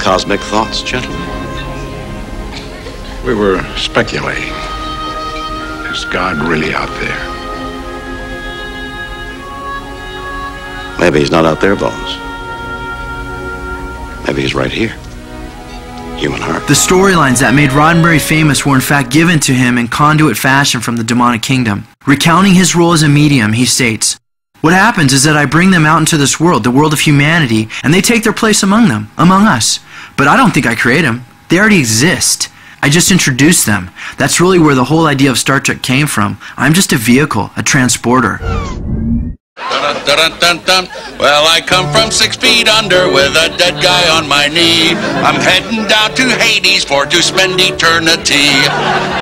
cosmic thoughts, gentlemen? We were speculating. Is God really out there? Maybe he's not out there, Bones. Maybe he's right here. Human heart. The storylines that made Roddenberry famous were in fact given to him in conduit fashion from the demonic kingdom. Recounting his role as a medium, he states, "What happens is that I bring them out into this world, the world of humanity, and they take their place among them, among us. But I don't think I create them. They already exist. I just introduce them. That's really where the whole idea of Star Trek came from. I'm just a vehicle, a transporter." Dun-dun-dun-dun-dun. Well, I come from 6 feet under with a dead guy on my knee. I'm heading down to Hades for to spend eternity.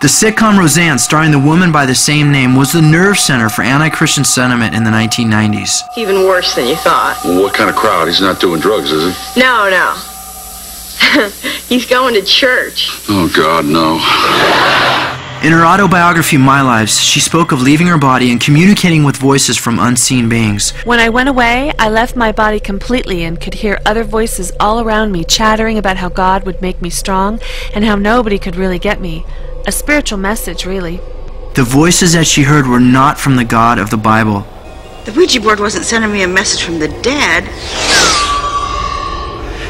The sitcom Roseanne, starring the woman by the same name, was the nerve center for anti-Christian sentiment in the 1990s. Even worse than you thought. Well, what kind of crowd? He's not doing drugs, is he? No, no. He's going to church. Oh, God, no. In her autobiography, My Lives, she spoke of leaving her body and communicating with voices from unseen beings. When I went away, I left my body completely and could hear other voices all around me chattering about how God would make me strong and how nobody could really get me. A spiritual message, really. The voices that she heard were not from the God of the Bible. The Ouija board wasn't sending me a message from the dead.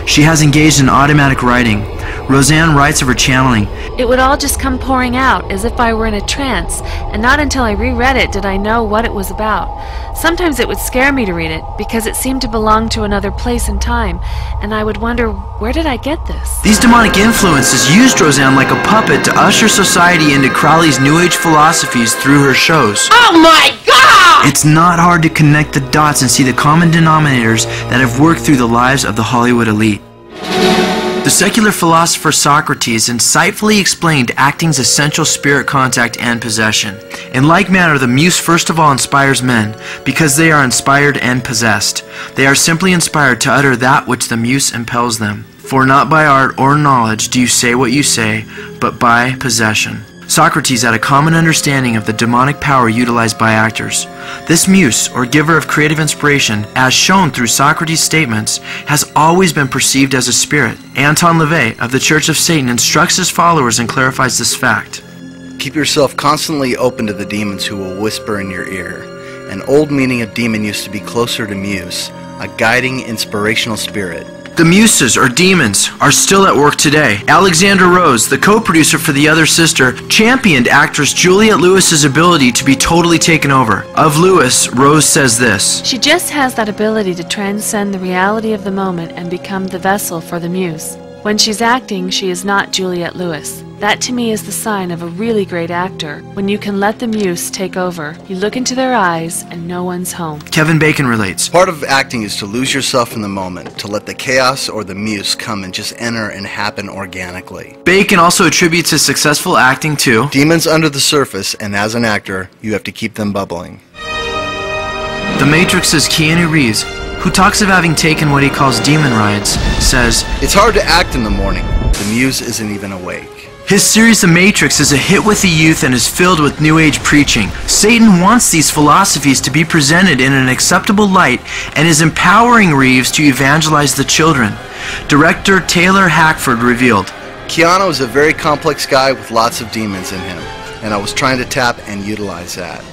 She has engaged in automatic writing. Roseanne writes of her channeling. It would all just come pouring out as if I were in a trance, and not until I reread it did I know what it was about. Sometimes it would scare me to read it because it seemed to belong to another place and time, and I would wonder, where did I get this? These demonic influences used Roseanne like a puppet to usher society into Crowley's New Age philosophies through her shows. Oh my God! It's not hard to connect the dots and see the common denominators that have worked through the lives of the Hollywood elite. The secular philosopher Socrates insightfully explained acting's essential spirit contact and possession. In like manner, the muse first of all inspires men, because they are inspired and possessed. They are simply inspired to utter that which the muse impels them. For not by art or knowledge do you say what you say, but by possession. Socrates had a common understanding of the demonic power utilized by actors. This muse, or giver of creative inspiration, as shown through Socrates' statements, has always been perceived as a spirit. Anton LaVey of the Church of Satan instructs his followers and clarifies this fact. Keep yourself constantly open to the demons who will whisper in your ear. An old meaning of demon used to be closer to muse, a guiding, inspirational spirit. The muses, or demons, are still at work today. Alexander Rose, the co-producer for The Other Sister, championed actress Juliette Lewis's ability to be totally taken over. Of Lewis, Rose says this: She just has that ability to transcend the reality of the moment and become the vessel for the muse. When she's acting, she is not Juliette Lewis. That to me is the sign of a really great actor. When you can let the muse take over, you look into their eyes and no one's home. Kevin Bacon relates. Part of acting is to lose yourself in the moment, to let the chaos or the muse come and just enter and happen organically. Bacon also attributes his successful acting to demons under the surface, and as an actor, you have to keep them bubbling. The Matrix's Keanu Reeves, who talks of having taken what he calls demon rides, says, "It's hard to act in the morning. The muse isn't even awake." His series The Matrix is a hit with the youth and is filled with New Age preaching. Satan wants these philosophies to be presented in an acceptable light and is empowering Reeves to evangelize the children. Director Taylor Hackford revealed, Keanu is a very complex guy with lots of demons in him, and I was trying to tap and utilize that.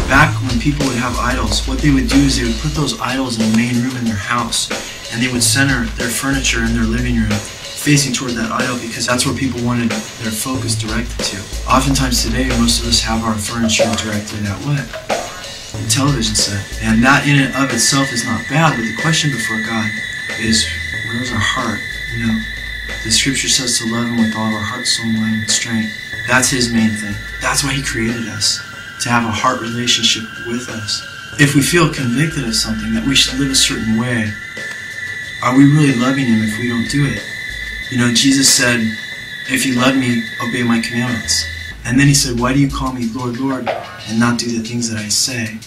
Back when people would have idols, what they would do is they would put those idols in the main room in their house, and they would center their furniture in their living room facing toward that idol because that's where people wanted their focus directed to. Oftentimes today, most of us have our furniture directed at what? The television set. And that in and of itself is not bad, but the question before God is, where's our heart? You know, the scripture says to love Him with all of our heart, soul, mind, and strength. That's His main thing. That's why He created us, to have a heart relationship with us. If we feel convicted of something, that we should live a certain way, are we really loving Him if we don't do it? You know, Jesus said, if you love me, obey my commandments. And then He said, why do you call me Lord, Lord, and not do the things that I say?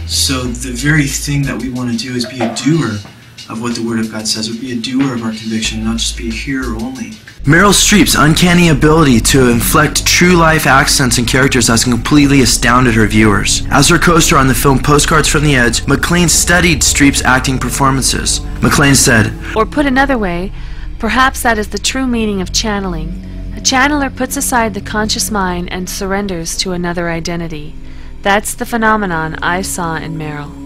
So the very thing that we want to do is be a doer of what the Word of God says, would be a doer of our conviction and not just be a hearer only. Meryl Streep's uncanny ability to inflect true life accents and characters has completely astounded her viewers. As her co-star on the film Postcards from the Edge, MacLaine studied Streep's acting performances. MacLaine said, Or put another way, perhaps that is the true meaning of channeling. A channeler puts aside the conscious mind and surrenders to another identity. That's the phenomenon I saw in Meryl.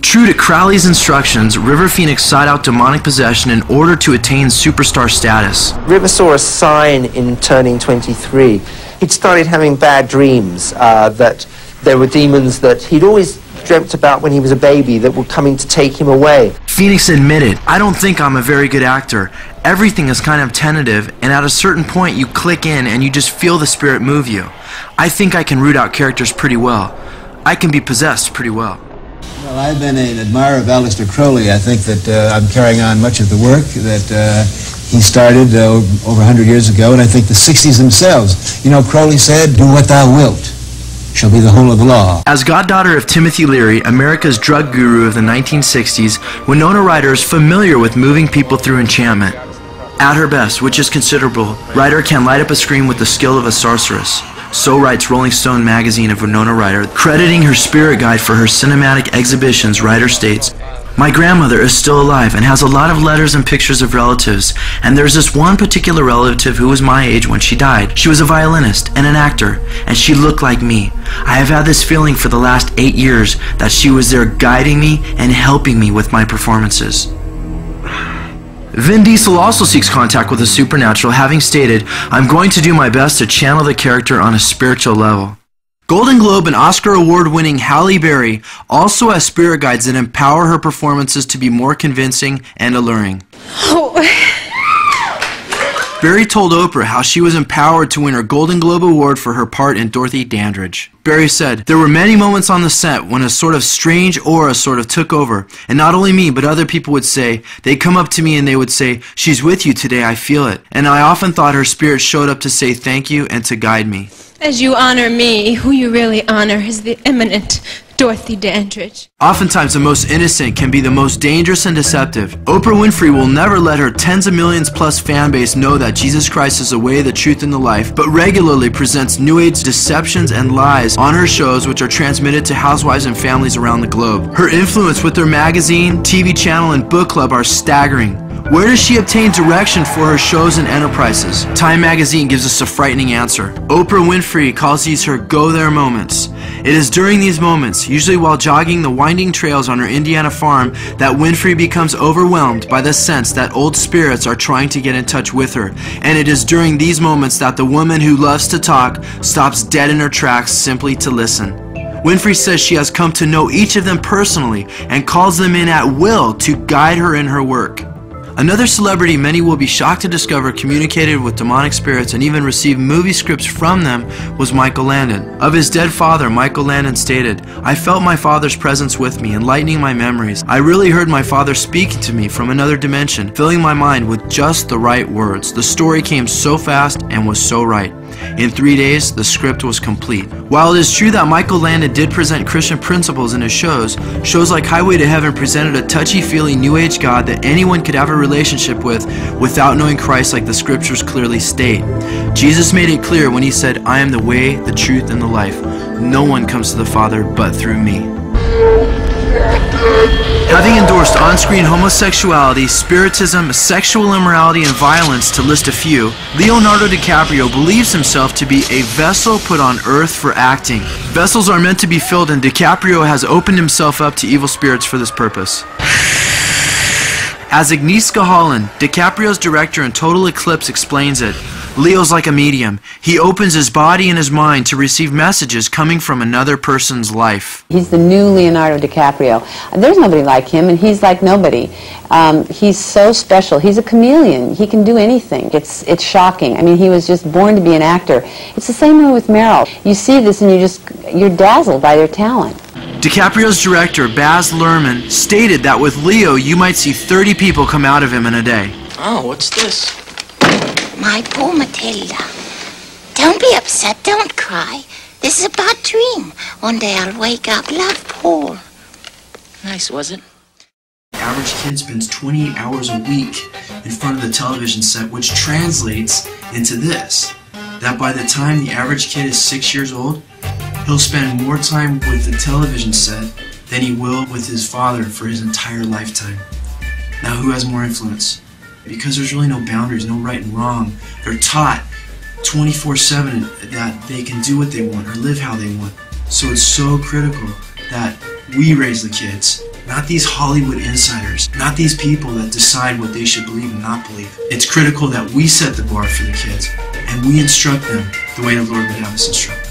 True to Crowley's instructions, River Phoenix sought out demonic possession in order to attain superstar status. River saw a sign in turning 23. He'd started having bad dreams, that there were demons that he'd always dreamt about when he was a baby that were coming to take him away. Phoenix admitted, I don't think I'm a very good actor. Everything is kind of tentative, and at a certain point you click in and you just feel the spirit move you. I think I can root out characters pretty well. I can be possessed pretty well. Well, I've been an admirer of Aleister Crowley. I think that I'm carrying on much of the work that he started over 100 years ago, and I think the 60s themselves. You know, Crowley said, do what thou wilt, shall be the whole of the law. As goddaughter of Timothy Leary, America's drug guru of the 1960s, Winona Ryder is familiar with moving people through enchantment. At her best, which is considerable, Ryder can light up a screen with the skill of a sorceress. So writes Rolling Stone magazine of Winona Ryder, crediting her spirit guide for her cinematic exhibitions. Ryder states, my grandmother is still alive and has a lot of letters and pictures of relatives, and there's this one particular relative who was my age when she died. She was a violinist and an actor, and she looked like me. I have had this feeling for the last 8 years that she was there guiding me and helping me with my performances. Vin Diesel also seeks contact with the supernatural, having stated, I'm going to do my best to channel the character on a spiritual level. Golden Globe and Oscar award-winning Halle Berry also has spirit guides that empower her performances to be more convincing and alluring. Berry told Oprah how she was empowered to win her Golden Globe Award for her part in Dorothy Dandridge. Berry said, there were many moments on the set when a sort of strange aura sort of took over, and not only me, but other people would say, they'd come up to me and they would say, she's with you today, I feel it. And I often thought her spirit showed up to say thank you and to guide me. As you honor me, who you really honor is the eminent Dorothy Dandridge. Oftentimes the most innocent can be the most dangerous and deceptive. Oprah Winfrey will never let her tens of millions plus fan base know that Jesus Christ is the way, the truth, and the life, but regularly presents New Age deceptions and lies on her shows, which are transmitted to housewives and families around the globe. Her influence with her magazine, TV channel, and book club are staggering. Where does she obtain direction for her shows and enterprises? Time magazine gives us a frightening answer. Oprah Winfrey calls these her go-there moments. It is during these moments, usually while jogging the winding trails on her Indiana farm, that Winfrey becomes overwhelmed by the sense that old spirits are trying to get in touch with her. And it is during these moments that the woman who loves to talk stops dead in her tracks simply to listen. Winfrey says she has come to know each of them personally and calls them in at will to guide her in her work. Another celebrity many will be shocked to discover communicated with demonic spirits and even received movie scripts from them was Michael Landon. Of his dead father, Michael Landon stated, I felt my father's presence with me, enlightening my memories. I really heard my father speaking to me from another dimension, filling my mind with just the right words. The story came so fast and was so right. In 3 days, the script was complete. While it is true that Michael Landon did present Christian principles in his shows like Highway to Heaven presented a touchy-feely New Age God that anyone could have a relationship with without knowing Christ like the scriptures clearly state. Jesus made it clear when he said, I am the way, the truth, and the life. No one comes to the Father but through me. Having endorsed on-screen homosexuality, spiritism, sexual immorality, and violence, to list a few, Leonardo DiCaprio believes himself to be a vessel put on earth for acting. Vessels are meant to be filled, and DiCaprio has opened himself up to evil spirits for this purpose. As Agnieszka Holland, DiCaprio's director in Total Eclipse, explains it, Leo's like a medium. He opens his body and his mind to receive messages coming from another person's life. He's the new Leonardo DiCaprio. There's nobody like him, and he's like nobody. He's so special. He's a chameleon. He can do anything. It's shocking. I mean, he was just born to be an actor. It's the same way with Meryl. You see this and you're dazzled by their talent. DiCaprio's director, Baz Luhrmann, stated that with Leo, you might see 30 people come out of him in a day. Oh, what's this? My poor Matilda. Don't be upset, don't cry. This is a bad dream. One day I'll wake up. Love, Paul. Nice, was it? average kid spends 28 hours a week in front of the television set, which translates into this, that by the time the average kid is 6 years old, he'll spend more time with the television set than he will with his father for his entire lifetime. Now, who has more influence? Because there's really no boundaries, no right and wrong. They're taught 24/7 that they can do what they want or live how they want. So it's so critical that we raise the kids, not these Hollywood insiders, not these people that decide what they should believe and not believe. It's critical that we set the bar for the kids and we instruct them the way the Lord would have us instruct.